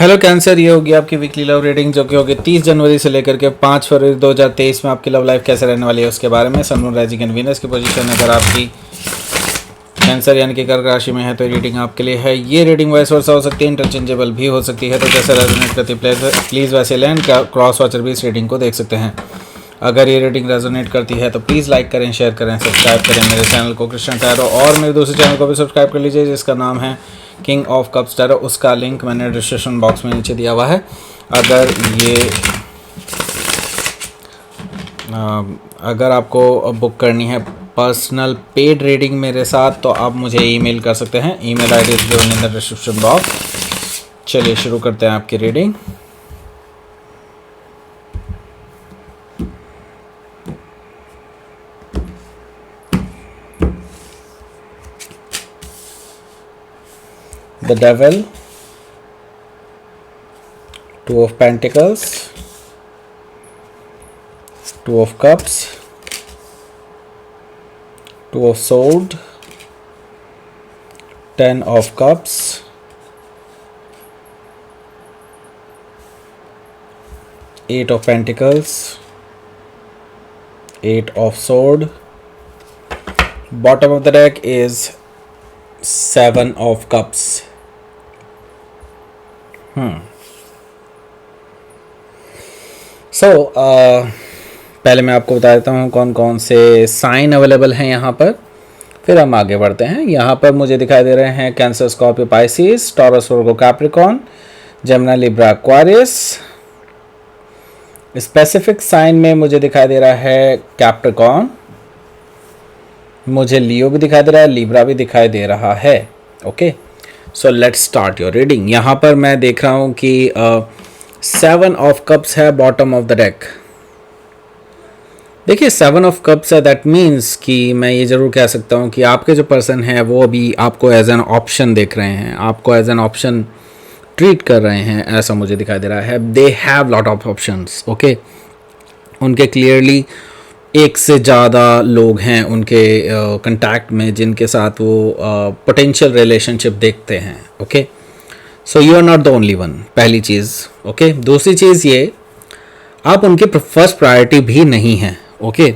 Hello cancer, ये होगी आपकी वीकली लव रीडिंग जो कि होगी 30 जनवरी से लेकर के 5 फरवरी 2023 में। आपकी लव लाइफ कैसे रहने वाली है उसके बारे में। Sun moon rising and Venus की पोजीशन अगर आपकी कैंसर यानी कि कर्क राशि में है तो रीडिंग आपके लिए है। ये रीडिंग वाइस वर्सा हो सकती है, इंटरचेंजेबल भी हो सकती है, तो जैसे रेजोनेट करती प्लीज़ वैसे लें। क्रॉस वॉचर भी इस रीडिंग को देख सकते हैं। अगर ये रीडिंग रेजोनेट करती है तो प्लीज़ लाइक करें, शेयर करें, सब्सक्राइब करें मेरे चैनल को कृष्ण टैरो, और मेरे दूसरे चैनल को भी सब्सक्राइब कर लीजिए जिसका नाम है किंग ऑफ कप्स टैरो। उसका लिंक मैंने डिस्क्रिप्शन बॉक्स में नीचे दिया हुआ है। अगर आपको बुक करनी है पर्सनल पेड रीडिंग मेरे साथ तो आप मुझे ईमेल कर सकते हैं। Email ID is given in the description box. चलिए शुरू करते हैं आपकी reading. The Devil, Two of Pentacles, Two of Cups, Two of Swords, Ten of Cups, Eight of Pentacles, Eight of Swords. Bottom of the deck is Seven of Cups. पहले मैं आपको बता देता हूँ कौन कौन से साइन अवेलेबल हैं यहाँ पर, फिर हम आगे बढ़ते हैं। यहाँ पर मुझे दिखाई दे रहे हैं Cancer, Scorpio, Pisces, Taurus, Virgo, Capricorn, Gemini, Libra, Aquarius. Specific sign में मुझे दिखाई दे रहा है कैप्रिकॉर्न, मुझे लियो भी दिखाई दे रहा है, लिब्रा भी दिखाई दे रहा है। Okay, so let's start your reading. यहाँ पर मैं देख रहा हूँ कि 7 ऑफ कप्स है बॉटम ऑफ द डेक। देखिए 7 ऑफ कप्स है, दैट मीन्स कि मैं ये ज़रूर कह सकता हूँ कि आपके जो पर्सन है वो अभी आपको एज एन ऑप्शन देख रहे हैं, आपको एज एन ऑप्शन ट्रीट कर रहे हैं, ऐसा मुझे दिखाई दे रहा है। They have lot of options. Okay, उनके क्लियरली एक से ज़्यादा लोग हैं उनके कंटैक्ट में जिनके साथ वो पोटेंशियल रिलेशनशिप देखते हैं। Okay, so you are not the only one, पहली चीज़। ओके, दूसरी चीज़ ये, आप उनकी फर्स्ट प्रायोरिटी भी नहीं हैं। Okay,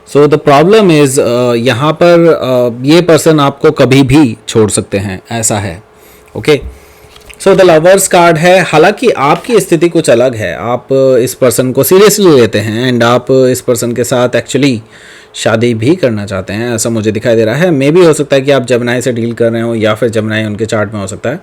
so the problem is यहाँ पर ये पर्सन आपको कभी भी छोड़ सकते हैं, ऐसा है। Okay, so the lovers card है। हालांकि आपकी स्थिति कुछ अलग है, आप इस पर्सन को सीरियसली लेते हैं एंड आप इस पर्सन के साथ एक्चुअली शादी भी करना चाहते हैं, ऐसा मुझे दिखाई दे रहा है। मे भी हो सकता है कि आप जेमिनी से डील कर रहे हो या फिर जेमिनी उनके चार्ट में हो सकता है।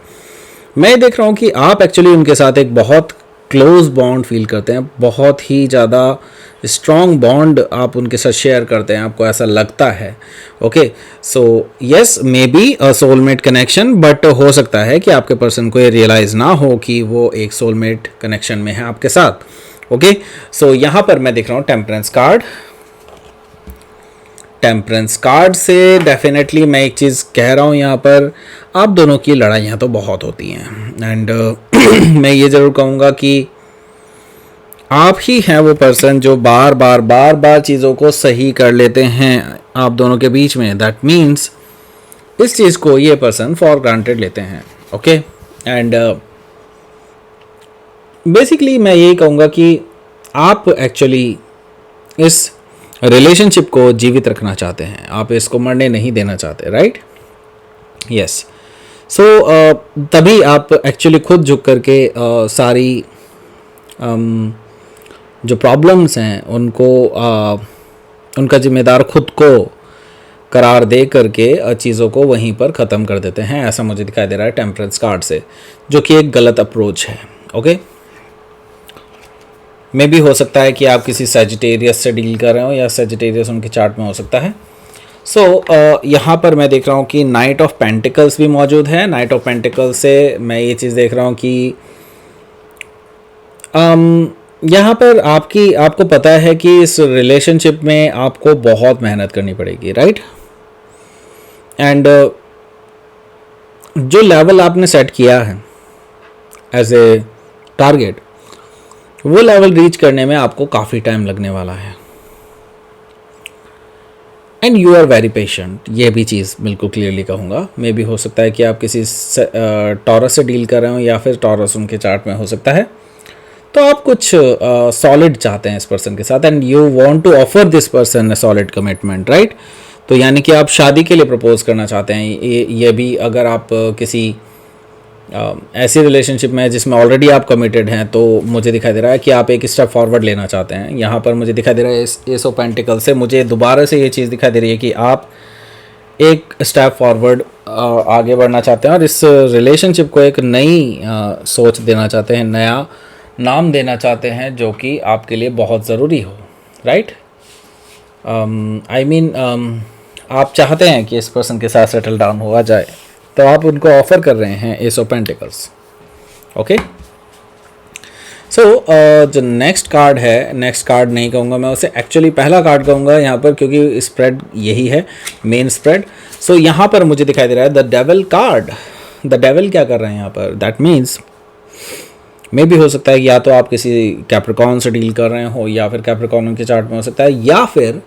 मैं देख रहा हूँ कि आप एक्चुअली उनके साथ एक बहुत क्लोज बॉन्ड फील करते हैं, बहुत ही ज़्यादा स्ट्रॉन्ग बॉन्ड आप उनके साथ शेयर करते हैं, आपको ऐसा लगता है। Okay, so yes, may be a soulmate connection, but हो सकता है कि आपके पर्सन को ये रियलाइज़ ना हो कि वो एक सोलमेट कनेक्शन में है आपके साथ। ओके, सो यहाँ पर मैं देख रहा हूँ टेम्परेंस कार्ड। टेम्परेंस कार्ड से डेफिनेटली मैं एक चीज़ कह रहा हूँ, यहाँ पर आप दोनों की लड़ाइयाँ तो बहुत होती हैं एंड मैं ये ज़रूर कहूँगा कि आप ही हैं वो पर्सन जो बार बार चीज़ों को सही कर लेते हैं आप दोनों के बीच में। दैट मीन्स इस चीज़ को ये पर्सन फॉर ग्रांटेड लेते हैं। ओके, एंड बेसिकली मैं यही कहूँगा कि आप एक्चुअली इस रिलेशनशिप को जीवित रखना चाहते हैं, आप इसको मरने नहीं देना चाहते, राइट? यस, सो तभी आप एक्चुअली खुद झुक करके सारी जो प्रॉब्लम्स हैं उनको उनका जिम्मेदार खुद को करार दे करके चीज़ों को वहीं पर ख़त्म कर देते हैं, ऐसा मुझे दिखाई दे रहा है टेम्परेंस कार्ड से, जो कि एक गलत अप्रोच है। ओके, मे भी हो सकता है कि आप किसी सैजिटेरियस से डील कर रहे हो या सैजिटेरियस उनके चार्ट में हो सकता है। सो यहाँ पर मैं देख रहा हूँ कि नाइट ऑफ पेंटिकल्स भी मौजूद है। नाइट ऑफ पेंटिकल्स से मैं ये चीज़ देख रहा हूँ कि यहाँ पर आपको पता है कि इस रिलेशनशिप में आपको बहुत मेहनत करनी पड़ेगी, राइट? एंड जो लेवल आपने सेट किया है एज ए टारगेट, वो लेवल रीच करने में आपको काफ़ी टाइम लगने वाला है। And you are very patient, ये भी चीज़ बिल्कुल क्लियरली कहूँगा। मे भी हो सकता है कि आप किसी टॉरस से डील कर रहे हो या फिर टॉरस उनके चार्ट में हो सकता है, तो आप कुछ सॉलिड चाहते हैं इस पर्सन के साथ and you want to offer this person a solid commitment, right. तो यानी कि आप शादी के लिए प्रपोज करना चाहते हैं। ये भी अगर आप किसी ऐसी रिलेशनशिप में जिसमें ऑलरेडी आप कमिटेड हैं, तो मुझे दिखाई दे रहा है कि आप एक स्टेप फॉरवर्ड लेना चाहते हैं। यहाँ पर मुझे दिखाई दे रहा है एस ऑफ पेंटिकल से मुझे दोबारा से ये चीज़ दिखाई दे रही है कि आप एक स्टेप फॉरवर्ड आगे बढ़ना चाहते हैं और इस रिलेशनशिप को एक नई सोच देना चाहते हैं, नया नाम देना चाहते हैं, जो कि आपके लिए बहुत ज़रूरी हो, राइट। आई मीन आप चाहते हैं कि इस पर्सन के साथ सेटल डाउन हुआ जाए, तो आप उनको ऑफर कर रहे हैं एस ऑफ पेंटिकल्स। ओके, सो जो नेक्स्ट कार्ड है, नेक्स्ट कार्ड नहीं कहूँगा मैं उसे, एक्चुअली पहला कार्ड कहूँगा यहाँ पर, क्योंकि स्प्रेड यही है, मेन स्प्रेड। सो यहाँ पर मुझे दिखाई दे रहा है the devil card. The devil क्या कर रहे हैं यहाँ पर, दैट मीन्स मे भी हो सकता है कि या तो आप किसी कैप्रिकॉर्न से डील कर रहे हो या फिर कैप्रिकॉर्न उनके चार्ट में हो सकता है, या फिर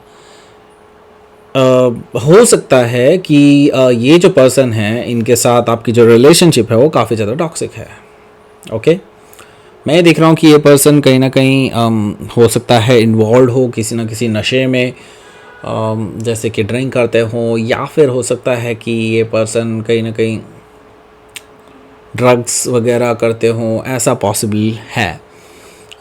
हो सकता है कि ये जो पर्सन है इनके साथ आपकी जो रिलेशनशिप है वो काफ़ी ज़्यादा टॉक्सिक है। ओके, मैं देख रहा हूँ कि ये पर्सन कहीं ना कहीं हो सकता है इन्वॉल्व हो किसी ना किसी नशे में, जैसे कि ड्रिंक करते हो, या फिर हो सकता है कि ये पर्सन कहीं ना कहीं ड्रग्स वगैरह करते हो, ऐसा पॉसिबल है।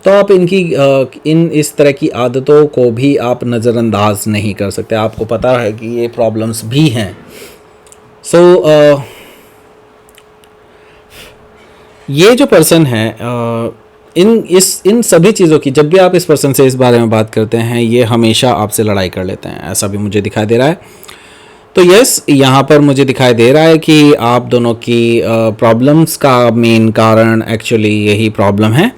तो आप इन इस तरह की आदतों को भी आप नज़रअंदाज नहीं कर सकते, आपको पता है कि ये प्रॉब्लम्स भी हैं। सो ये जो पर्सन है इन सभी चीज़ों की, जब भी आप इस पर्सन से इस बारे में बात करते हैं, ये हमेशा आपसे लड़ाई कर लेते हैं, ऐसा भी मुझे दिखाई दे रहा है। तो यस, यहाँ पर मुझे दिखाई दे रहा है कि आप दोनों की प्रॉब्लम्स का मेन कारण एक्चुअली यही प्रॉब्लम है।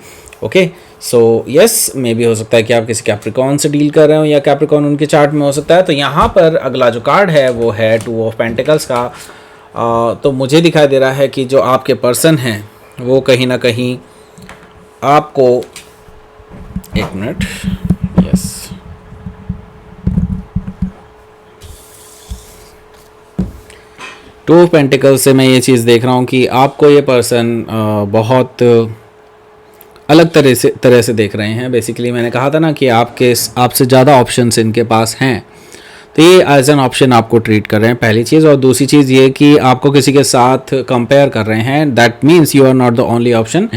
ओके, सो यस, मे भी हो सकता है कि आप किसी कैप्रिकॉर्न से डील कर रहे हो या कैप्रिकॉर्न उनके चार्ट में हो सकता है। तो यहाँ पर अगला जो कार्ड है वो है टू ऑफ पेंटिकल्स का। तो मुझे दिखाई दे रहा है कि जो आपके पर्सन हैं वो कहीं ना कहीं आपको, एक minute, yes, two of pentacles से मैं ये चीज़ देख रहा हूँ कि आपको ये पर्सन बहुत अलग तरह से देख रहे हैं। बेसिकली मैंने कहा था ना कि आपसे ज़्यादा ऑप्शंस इनके पास हैं, तो ये एज एन ऑप्शन आपको ट्रीट कर रहे हैं, पहली चीज़। और दूसरी चीज़ ये कि आपको किसी के साथ कंपेयर कर रहे हैं, that means you are not the only option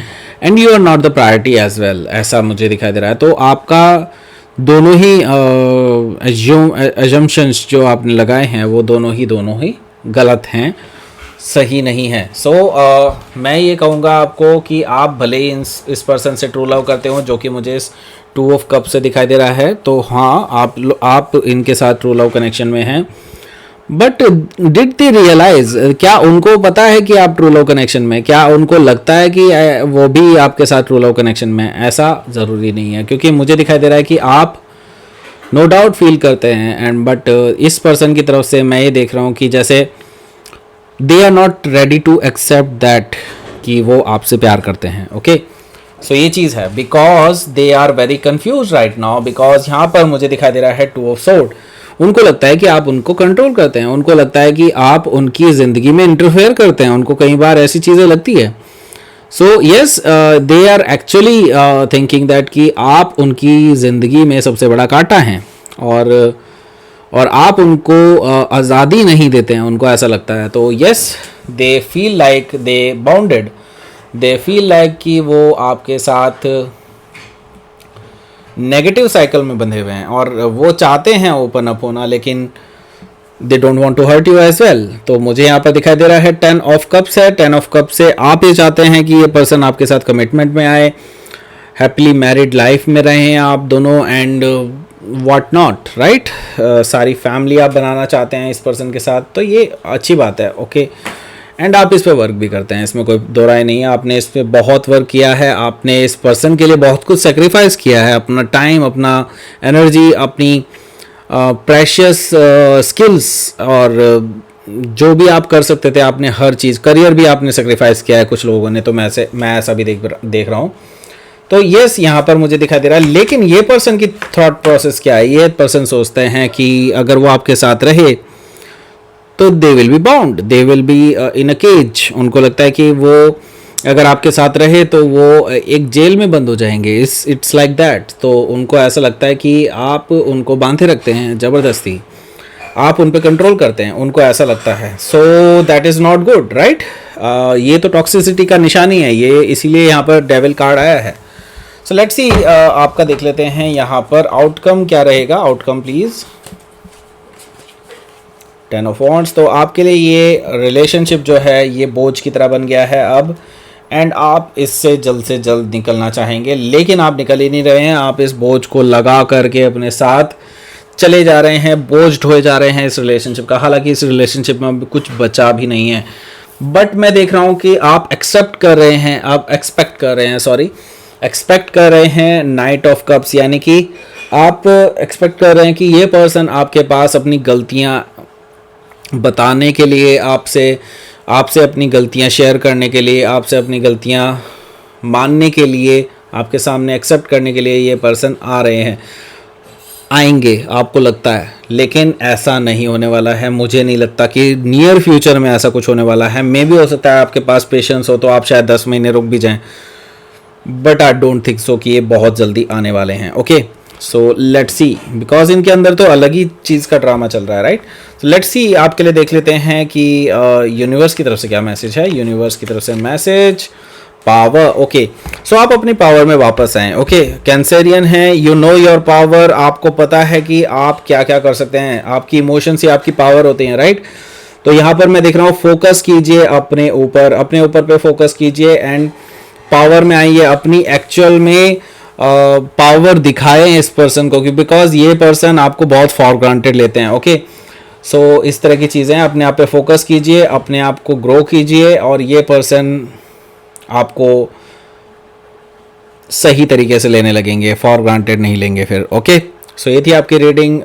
and you are not the priority as well, ऐसा मुझे दिखाई दे रहा है। तो आपका दोनों ही एजम्पशंस जो आपने लगाए हैं वो दोनों ही गलत हैं, सही नहीं है। सो मैं ये कहूँगा आपको कि आप भले ही इस पर्सन से ट्रू लव करते हो, जो कि मुझे इस टू ऑफ कप से दिखाई दे रहा है, तो हाँ, आप इनके साथ ट्रू लव कनेक्शन में हैं, बट डिड दे रियलाइज, क्या उनको पता है कि आप ट्रू लव कनेक्शन में, क्या उनको लगता है कि वो भी आपके साथ ट्रू लव कनेक्शन में? ऐसा ज़रूरी नहीं है, क्योंकि मुझे दिखाई दे रहा है कि आप नो डाउट फील करते हैं एंड बट इस पर्सन की तरफ से मैं ये देख रहा हूँ कि जैसे they are not ready to accept that कि वो आपसे प्यार करते हैं। ओके, सो ये चीज़ है, because they are very confuse right now, because यहाँ पर मुझे दिखाई दे रहा है टू ऑफ सोर्ड। उनको लगता है कि आप उनको कंट्रोल करते हैं, उनको लगता है कि आप उनकी ज़िंदगी में इंटरफेयर करते हैं, उनको कई बार ऐसी चीज़ें लगती है। So yes, they are actually thinking that कि आप उनकी ज़िंदगी में सबसे बड़ा कांटा हैं और आप उनको आज़ादी नहीं देते हैं, उनको ऐसा लगता है। तो yes, they feel like they bounded, they feel like कि वो आपके साथ नेगेटिव साइकिल में बंधे हुए हैं और वो चाहते हैं ओपन अप होना, लेकिन they don't want to hurt you as well. तो मुझे यहाँ पर दिखाई दे रहा है 10 ऑफ कप्स है। 10 ऑफ कप से आप ये चाहते हैं कि ये पर्सन आपके साथ कमिटमेंट में आए, हैप्पीली मैरिड लाइफ में रहें आप दोनों एंड व्हाट नॉट, राइट। सारी फैमिली आप बनाना चाहते हैं इस पर्सन के साथ, तो ये अच्छी बात है। ओके, एंड आप इस पे वर्क भी करते हैं, इसमें कोई दो राय नहीं है। आपने इस पे बहुत वर्क किया है, आपने इस पर्सन के लिए बहुत कुछ सेक्रीफाइस किया है, अपना टाइम, अपना एनर्जी, अपनी प्रेशियस स्किल्स, और जो भी आप कर सकते थे आपने हर चीज़, करियर भी आपने सेक्रीफाइस किया है कुछ लोगों ने, तो मैं ऐसा भी देख रहा हूँ। तो यस यहाँ पर मुझे दिखाई दे रहा है, लेकिन ये पर्सन की थॉट प्रोसेस क्या है? ये पर्सन सोचते हैं कि अगर वो आपके साथ रहे तो they will be bound, they will be in a cage. उनको लगता है कि वो अगर आपके साथ रहे तो वो एक जेल में बंद हो जाएंगे। It's like that. तो उनको ऐसा लगता है कि आप उनको बांधे रखते हैं ज़बरदस्ती, आप उन पर कंट्रोल करते हैं, उनको ऐसा लगता है। So that is not good, right? ये तो टॉक्सिसिटी का निशानी है, ये इसीलिए यहाँ पर डेविल कार्ड आया है। सो लेट्स सी, आपका देख लेते हैं यहाँ पर आउटकम क्या रहेगा। Outcome please, 10 of wands. तो आपके लिए ये रिलेशनशिप जो है ये बोझ की तरह बन गया है अब, एंड आप इससे जल्द निकलना चाहेंगे, लेकिन आप निकल ही नहीं रहे हैं। आप इस बोझ को लगा करके अपने साथ चले जा रहे हैं, बोझ ढोए जा रहे हैं इस रिलेशनशिप का। हालांकि इस रिलेशनशिप में अभी कुछ बचा भी नहीं है, बट मैं देख रहा हूँ कि आप एक्सेप्ट कर रहे हैं, आप एक्सपेक्ट कर रहे हैं नाइट ऑफ कप्स, यानी कि आप एक्सपेक्ट कर रहे हैं कि ये पर्सन आपके पास अपनी गलतियाँ बताने के लिए, आपसे अपनी गलतियां शेयर करने के लिए, आपसे अपनी गलतियां मानने के लिए, आपके सामने एक्सेप्ट करने के लिए ये पर्सन आएंगे, आपको लगता है। लेकिन ऐसा नहीं होने वाला है। मुझे नहीं लगता कि नियर फ्यूचर में ऐसा कुछ होने वाला है। मे भी हो सकता है आपके पास पेशेंस हो तो आप शायद 10 महीने रुक भी जाएं, but I don't think so कि ये बहुत जल्दी आने वाले हैं। Okay, so let's see, because इनके अंदर तो अलग ही चीज़ का ड्रामा चल रहा है, राइट? तो लेट्स सी, आपके लिए देख लेते हैं कि यूनिवर्स की तरफ से क्या मैसेज है। यूनिवर्स की तरफ से मैसेज, पावर। ओके, सो आप अपनी पावर में वापस आएँ। ओके, कैंसेरियन है, यू नो योर पावर। आपको पता है कि आप क्या क्या कर सकते हैं, आपकी इमोशंस ही आपकी पावर होती हैं, राइट? तो यहाँ पर मैं देख रहा हूँ, फोकस कीजिए अपने ऊपर पे फोकस कीजिए एंड पावर में आइए, अपनी एक्चुअल में पावर दिखाएं इस पर्सन को, बिकॉज ये पर्सन आपको बहुत फॉर ग्रांटेड लेते हैं। ओके, सो इस तरह की चीज़ें, अपने आप पे फोकस कीजिए, अपने आप को ग्रो कीजिए, और ये पर्सन आपको सही तरीके से लेने लगेंगे, फॉर ग्रांटेड नहीं लेंगे फिर। ओके, सो ये थी आपकी रीडिंग।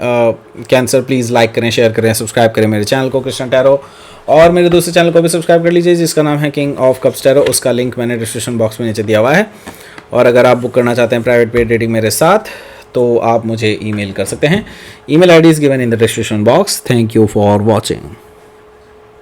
कैंसर प्लीज़ लाइक करें, शेयर करें, सब्सक्राइब करें मेरे चैनल को कृष्ण टैरो, और मेरे दूसरे चैनल को भी सब्सक्राइब कर लीजिए जिसका नाम है किंग ऑफ कप्स टैरो। उसका लिंक मैंने डिस्क्रिप्शन बॉक्स में नीचे दिया हुआ है। और अगर आप बुक करना चाहते हैं प्राइवेट पेड रीडिंग मेरे साथ तो आप मुझे ईमेल कर सकते हैं। Email ID is given in the description box. Thank you for watching.